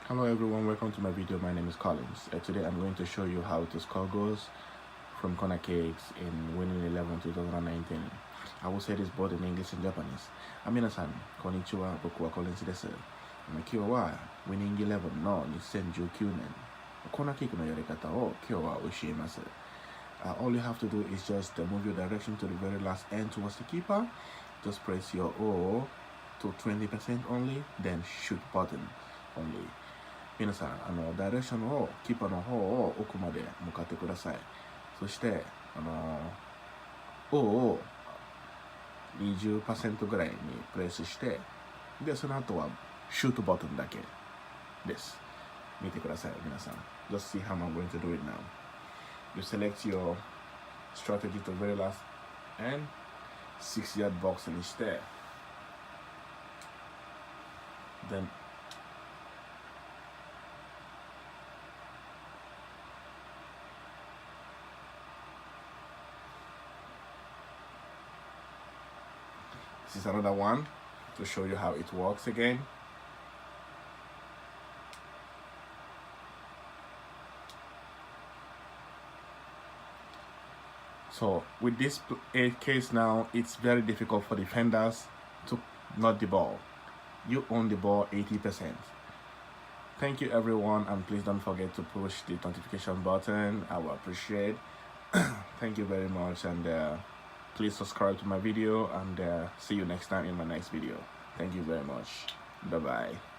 Hello everyone, welcome to my video. My name is Collins. Today I'm going to show you how to score goals from corner kicks in Winning 11 2019. I will say this both in English and Japanese. 皆さん、こんにちは。僕は Collins です。今日は Winning 11の2019年コーナーキックのやり方を今日は教えます。All you have to do is just move your direction to the very last end towards the keeper. Just press your O to 20% only, then shoot button only. 皆さん、ダイレクションをキーパーの方を奥まで向かってください。そして、O を 20% ぐらいにプレスして、で、その後はシュートボタンだけです。見てください、皆さん。Just see how I'm going to do it now. You select your strategy to very last end, 6-yard box にして、then this is another one to show you how it works again. So with this case now, it's very difficult for defenders to not the ball. You own the ball 80%. Thank you everyone, and please don't forget to push the notification button. I will appreciate. Thank you very much, and please subscribe to my video, and see you next time in my next video. Thank you very much. Bye bye.